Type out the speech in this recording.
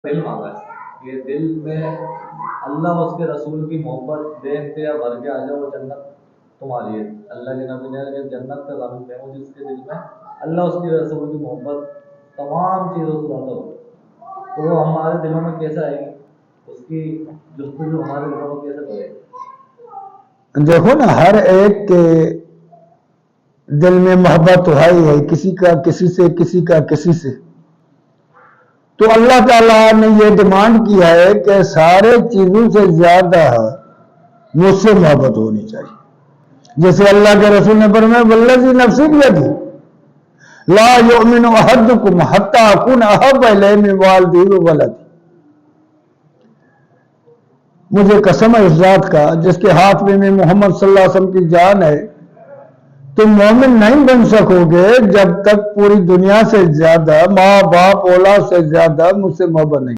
دل مانگا ہے، یہ دل میں اللہ اور اس کے رسول کی محبت دیکھتے یا بھر کے آ جائے، وہ جنت تمہاری ہے۔ اللہ کے نبی نے کہ جنت کا ضامن ہے وہ جس کے دل میں اللہ اس کے رسول کی محبت تمام چیزوں سے زیادہ ہو، تو وہ ہمارے دلوں میں کیسے آئے گی؟ اس کی جستجو ہمارے دلوں میں کیسے کرے گی؟ دیکھو نا، ہر ایک کے دل میں محبت تو ہے ہی ہے، کسی کا کسی سے، کسی کا کسی سے۔ تو اللہ تعالیٰ نے یہ ڈیمانڈ کیا ہے کہ سارے چیزوں سے زیادہ مجھ سے محبت ہونی چاہیے۔ جیسے اللہ کے رسول نے فرمایا والذی نفسی بیدہ لا یؤمن احدکم حتی اکون احب الیہ من والدہ وولدہ، مجھے قسم ہے اس ذات کا جس کے ہاتھ میں محمد صلی اللہ علیہ وسلم کی جان ہے، تم مومن نہیں بن سکو گے جب تک پوری دنیا سے زیادہ، ماں باپ اولاد سے زیادہ مجھ سے محبت نہیں